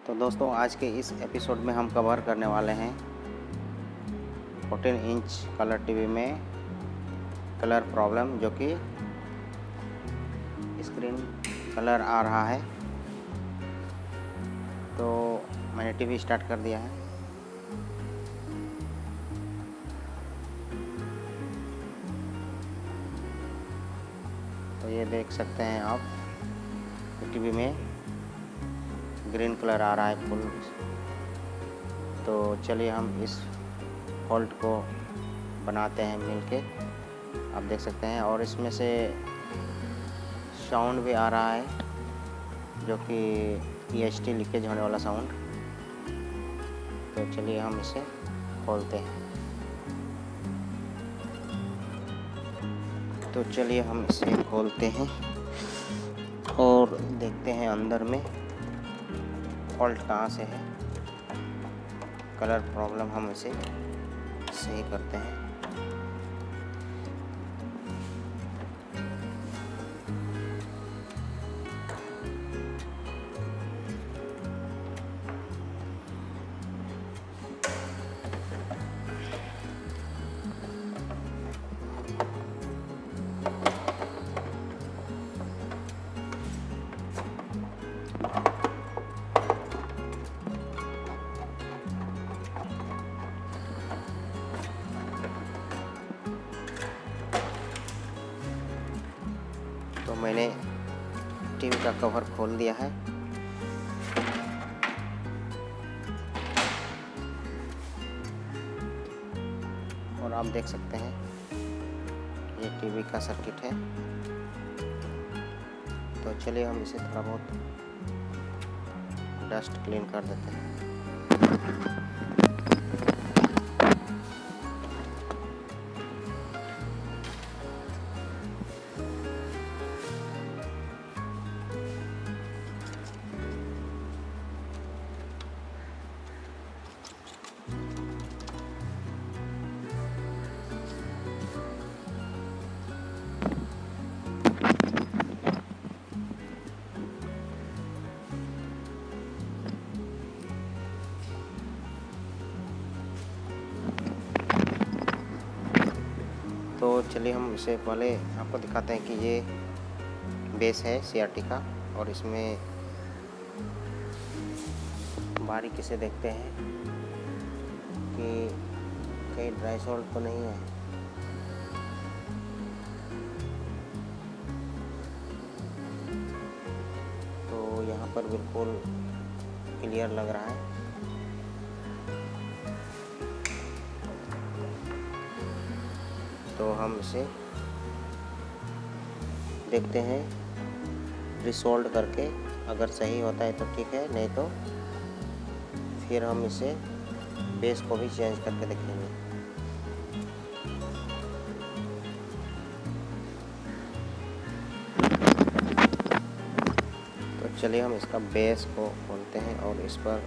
तो दोस्तों आज के इस एपिसोड में हम कवर करने वाले हैं 14 इंच कलर टीवी में कलर प्रॉब्लम, जो कि स्क्रीन कलर आ रहा है। तो मैंने टीवी स्टार्ट कर दिया है। तो ये देख सकते हैं आप, टीवी में ग्रीन कलर आ रहा है फुल। तो चलिए हम इस फॉल्ट को बनाते हैं मिलके। आप देख सकते हैं, और इसमें से साउंड भी आ रहा है, जो कि EST लीकेज होने वाला साउंड। तो चलिए हम इसे खोलते हैं। तो चलिए हम इसे खोलते हैं और देखते हैं अंदर में फॉल्ट कहाँ से है। कलर प्रॉब्लम हम इसे सही करते हैं। तो मैंने टीवी का कवर खोल दिया है। और आप देख सकते हैं ये टीवी का सर्किट है। तो चलिए हम इसे थोड़ा बहुत डस्ट क्लीन कर देते हैं। तो चलिए हम इसे पहले आपको दिखाते हैं कि ये बेस है CRT का, और इसमें बारीकी से देखते हैं कि कहीं ड्राई सोल्ड तो नहीं है। तो यहाँ पर बिल्कुल क्लियर लग रहा है। तो हम इसे देखते हैं रिसोल्ड करके, अगर सही होता है तो ठीक है, नहीं तो फिर हम इसे बेस को भी चेंज करके देखेंगे। तो चलिए हम इसका बेस को खोलते हैं और इस पर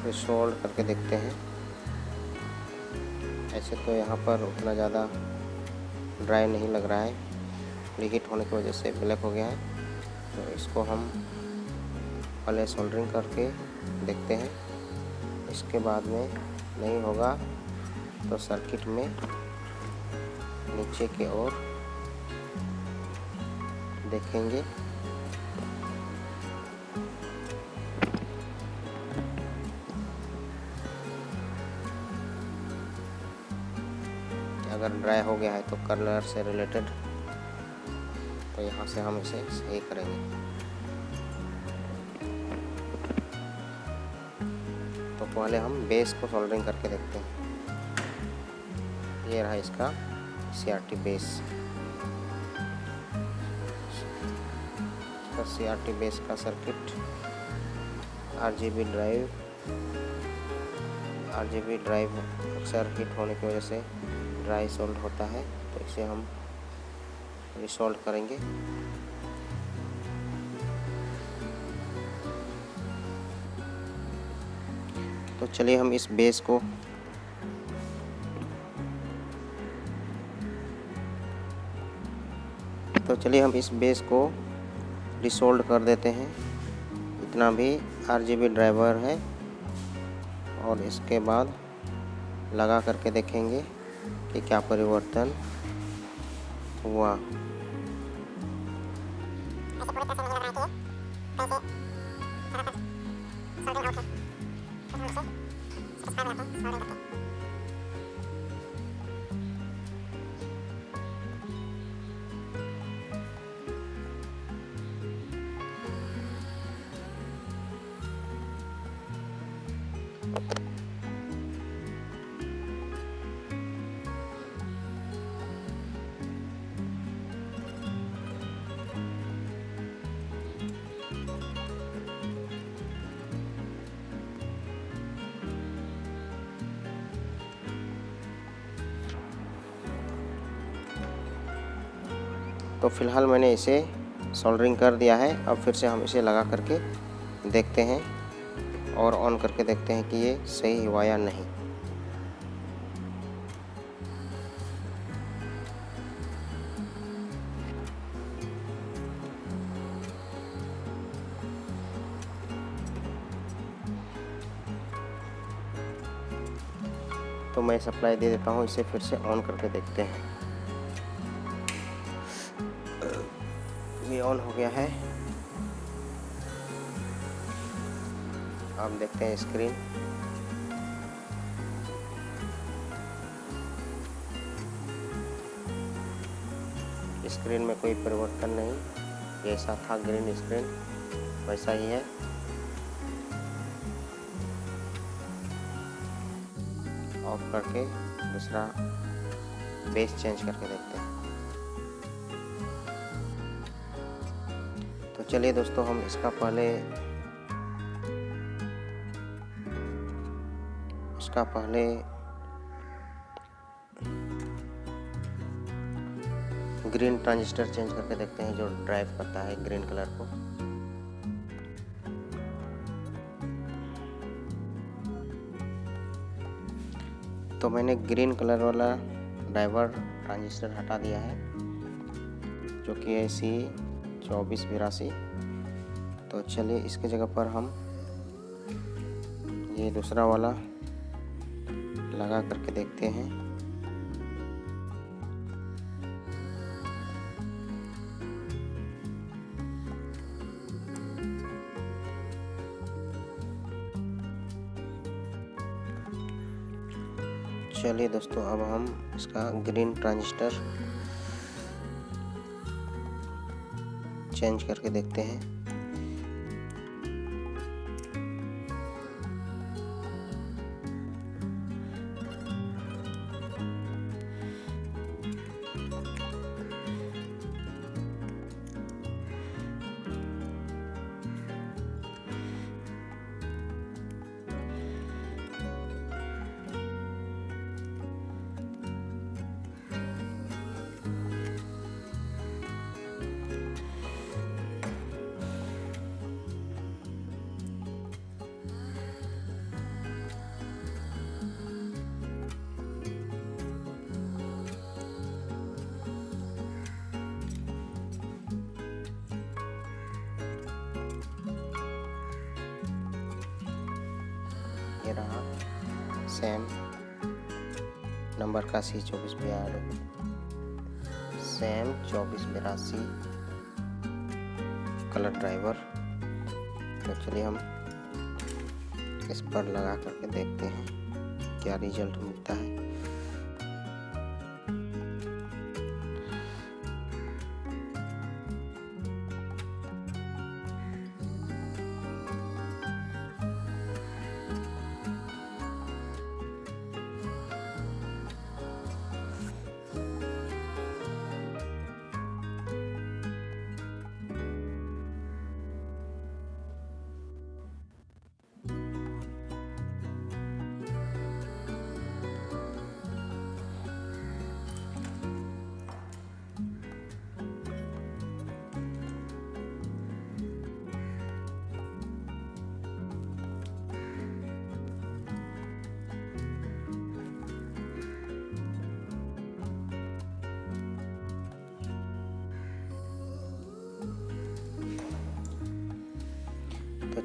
रिसोल्ड करके देखते हैं। ऐसे तो यहाँ पर उतना ज़्यादा ड्राई नहीं लग रहा है, रीहीट होने की वजह से ब्लैक हो गया है। तो इसको हम पहले सोल्डरिंग करके देखते हैं। इसके बाद में नहीं होगा तो सर्किट में नीचे की ओर देखेंगे। अगर ड्राई हो गया है तो कलर से रिलेटेड, तो यहाँ से हम इसे सही करेंगे। तो पहले हम बेस को सोल्डरिंग करके देखते हैं। ये रहा इसका CRT बेस। इसका CRT बेस का सर्किट RGB ड्राइव अक्सर हीट होने की वजह से ड्राई सोल्ड होता है। तो इसे हम रिसोल्ड करेंगे। तो चलिए हम इस बेस को डिसोल्ड कर देते हैं। इतना भी RGB ड्राइवर है और इसके बाद लगा करके देखेंगे कि क्या परिवर्तन हुआ। तो फिलहाल मैंने इसे सोल्डरिंग कर दिया है। अब फिर से हम इसे लगा करके देखते हैं और ऑन करके देखते हैं कि ये सही हुआ या नहीं। तो मैं सप्लाई दे देता हूँ, इसे फिर से ऑन करके देखते हैं। ये ऑन हो गया है। आप देखते हैं स्क्रीन। स्क्रीन में कोई परिवर्तन नहीं, जैसा था ग्रीन स्क्रीन वैसा ही है। ऑफ करके दूसरा बेस चेंज करके देखते हैं। तो चलिए दोस्तों, हम इसका पहले ग्रीन ट्रांजिस्टर चेंज करके देखते हैं, जो ड्राइव करता है ग्रीन कलर को। तो मैंने ग्रीन कलर वाला ड्राइवर ट्रांजिस्टर हटा दिया है, जो कि है C2482। तो चलिए इसके जगह पर हम ये दूसरा वाला लगा करके देखते हैं। चलिए दोस्तों, अब हम इसका ग्रीन ट्रांजिस्टर चेंज करके देखते हैं। ये रहा सेम नंबर का C2482, सेम 2482 कलर ड्राइवर। तो चलिए हम इस पर लगा करके देखते हैं क्या रिजल्ट मिलता है।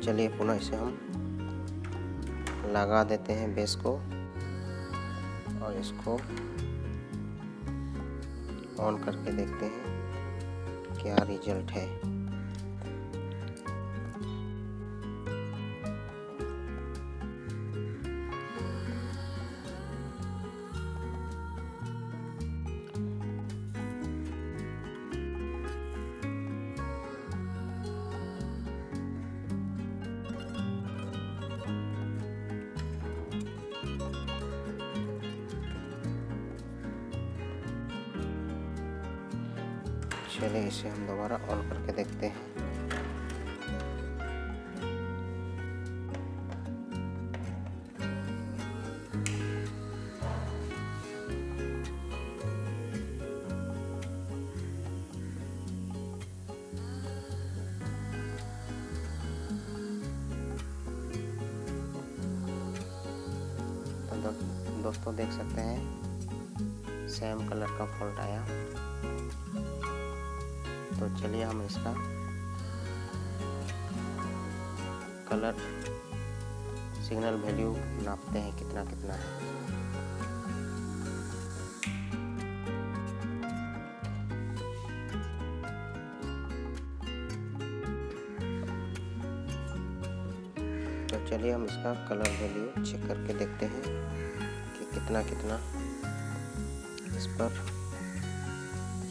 चलिए पुनः इसे हम लगा देते हैं बेस को और इसको ऑन करके देखते हैं क्या रिजल्ट है। चलिए इसे हम दोबारा ऑन करके देखते हैं। तो दोस्तों देख सकते हैं सेम कलर का फॉल्ट आया। तो चलिए हम इसका कलर सिग्नल वैल्यू नापते हैं कितना कितना है। तो चलिए हम इसका कलर वैल्यू चेक करके देखते हैं कि कितना कितना इस पर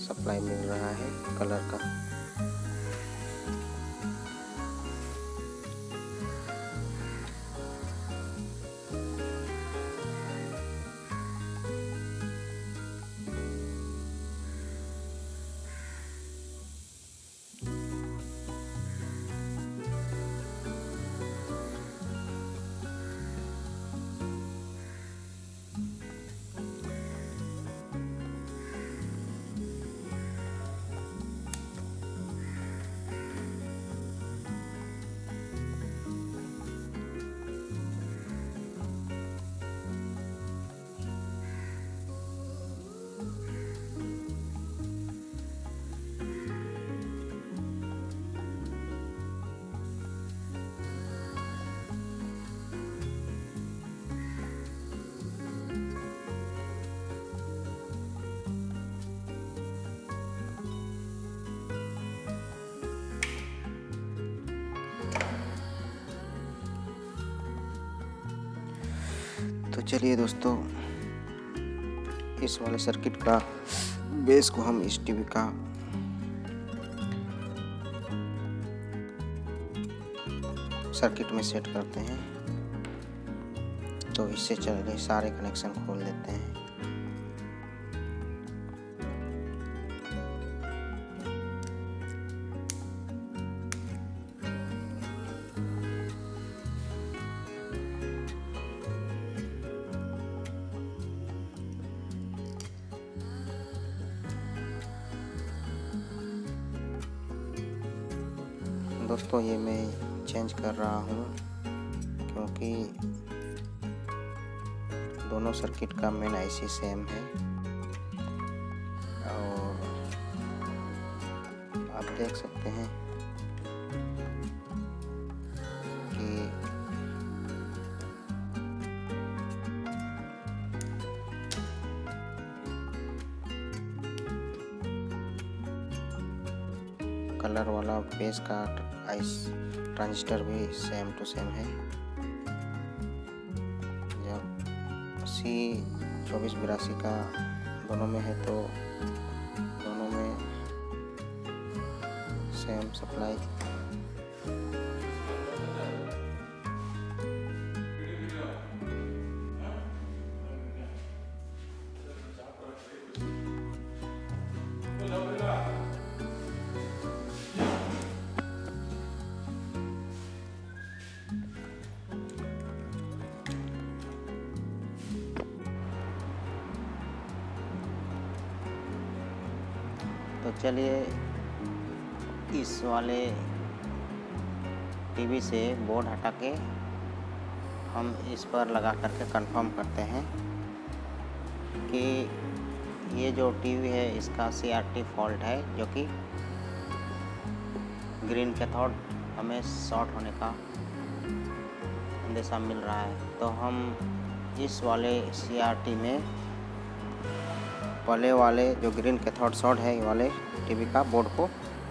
सप्लाई मिल रहा है कलर का। तो चलिए दोस्तों इस वाले सर्किट का बेस को हम इस टीवी का सर्किट में सेट करते हैं। तो इससे चलिए सारे कनेक्शन खोल देते हैं। दोस्तों ये मैं चेंज कर रहा हूँ क्योंकि दोनों सर्किट का मेन आईसी सेम है। और आप देख सकते हैं कि कलर वाला बेस का आइस ट्रांजिस्टर भी सेम टू सेम है। जब C2482 का दोनों में है तो दोनों में सेम सप्लाई। तो चलिए इस वाले टीवी से बोर्ड हटा के हम इस पर लगा करके कंफर्म करते हैं कि ये जो टीवी है इसका CRT फॉल्ट है, जो कि ग्रीन कैथोड हमें शॉर्ट होने का अंदेशा मिल रहा है। तो हम इस वाले CRT में पहले वाले जो ग्रीन कैथोड शॉर्ट है, ये वाले टीवी का बोर्ड को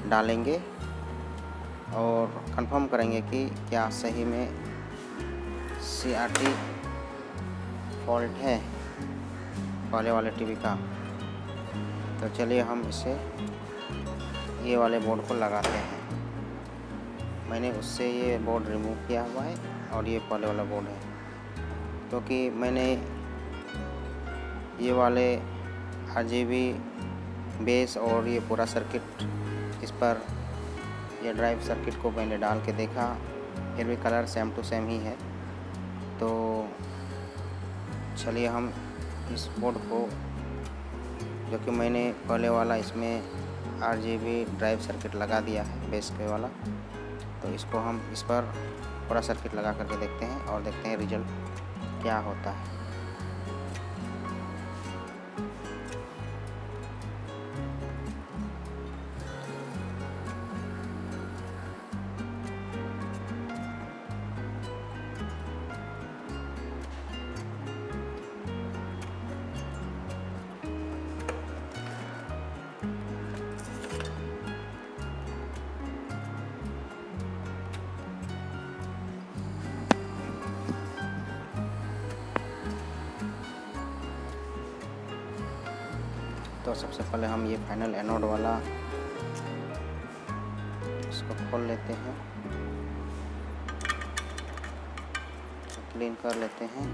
डालेंगे और कंफर्म करेंगे कि क्या सही में CRT फॉल्ट है पहले वाले टीवी का। तो चलिए हम इसे ये वाले बोर्ड को लगाते हैं। मैंने उससे ये बोर्ड रिमूव किया हुआ है और ये पहले वाला बोर्ड है, क्योंकि मैंने ये वाले RGB बेस और ये पूरा सर्किट, इस पर ये ड्राइव सर्किट को मैंने डाल के देखा, फिर भी कलर सेम टू सेम ही है। तो चलिए हम इस बोर्ड को, जो कि मैंने पहले वाला इसमें RGB ड्राइव सर्किट लगा दिया है बेस के वाला, तो इसको हम इस पर पूरा सर्किट लगा करके देखते हैं और देखते हैं रिजल्ट क्या होता है। तो सबसे पहले हम ये फाइनल एनोड वाला इसको खोल लेते हैं, क्लीन कर लेते हैं।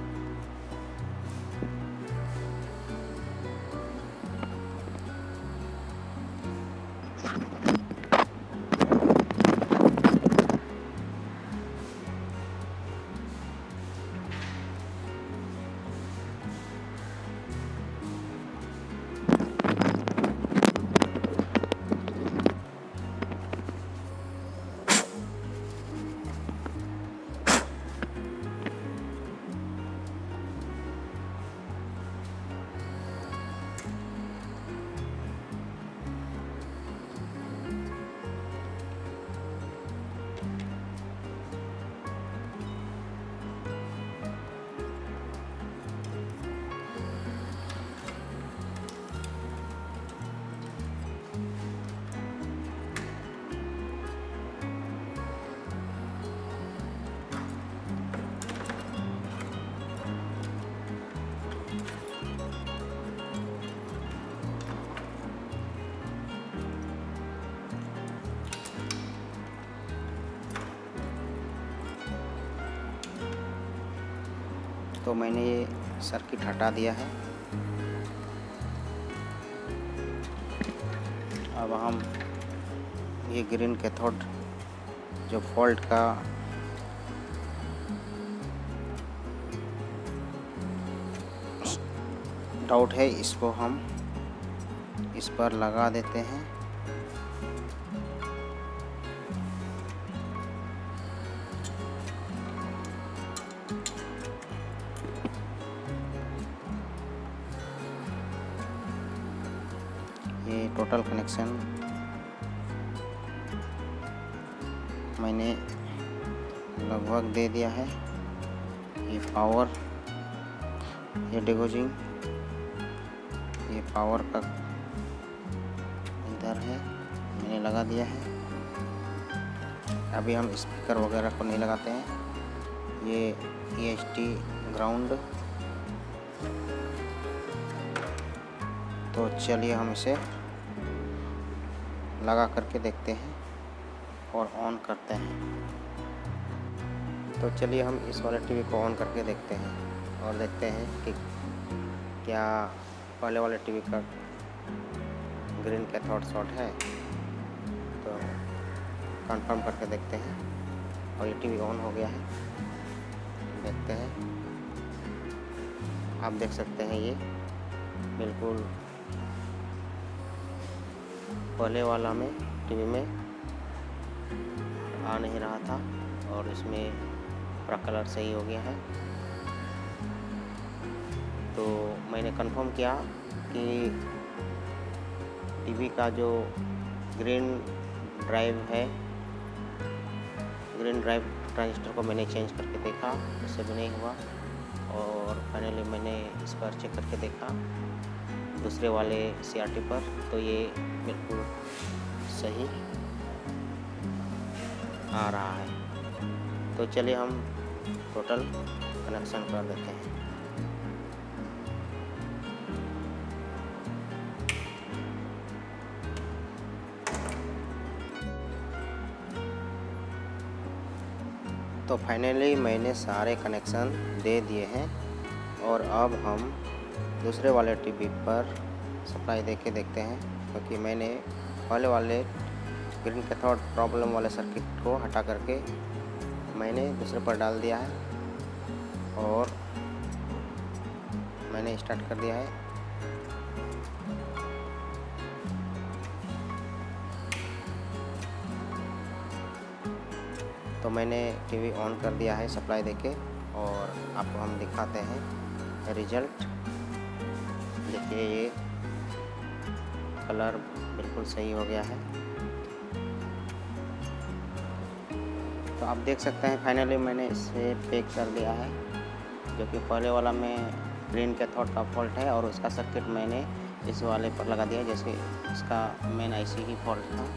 तो मैंने ये सर्किट हटा दिया है। अब हम ये ग्रीन कैथोड जो फॉल्ट का डाउट है, इसको हम इस पर लगा देते हैं। ये टोटल कनेक्शन मैंने लगभग दे दिया है। ये पावर, ये डिगोजिंग, ये पावर का इधर है, मैंने लगा दिया है। अभी हम स्पीकर वगैरह को नहीं लगाते हैं। ये EST ग्राउंड। तो चलिए हम इसे लगा करके देखते हैं और ऑन करते हैं। तो चलिए हम इस वाले टीवी को ऑन करके देखते हैं और देखते हैं कि क्या पहले वाले टीवी का ग्रीन कैथोड शॉर्ट है। तो कंफर्म करके देखते हैं और ये टीवी ऑन हो गया है। देखते हैं, आप देख सकते हैं ये बिल्कुल पहले वाला में टीवी में आ नहीं रहा था और इसमें पूरा कलर सही हो गया है। तो मैंने कंफर्म किया कि टीवी का जो ग्रीन ड्राइव है ग्रीन ड्राइव ट्रांजिस्टर को मैंने चेंज करके देखा, उससे भी नहीं हुआ। और फाइनली मैंने इस पर चेक करके देखा दूसरे वाले CRT पर, तो ये बिल्कुल सही आ रहा है। तो चलिए हम टोटल कनेक्शन कर देते हैं। तो फाइनली मैंने सारे कनेक्शन दे दिए हैं और अब हम दूसरे वाले टीवी पर सप्लाई दे के देखते हैं, क्योंकि मैंने पहले वाले ग्रीन कैथोड प्रॉब्लम वाले सर्किट को हटा करके मैंने दूसरे पर डाल दिया है और मैंने स्टार्ट कर दिया है। तो मैंने टीवी ऑन कर दिया है सप्लाई देके और आपको हम दिखाते हैं रिजल्ट। देखिए ये कलर बिल्कुल सही हो गया है। तो आप देख सकते हैं फाइनली मैंने इसे पैक कर दिया है, जो कि पहले वाला में ग्रीन कैथोड का फॉल्ट है और उसका सर्किट मैंने इस वाले पर लगा दिया, जैसे इसका मेन IC ही फॉल्ट था।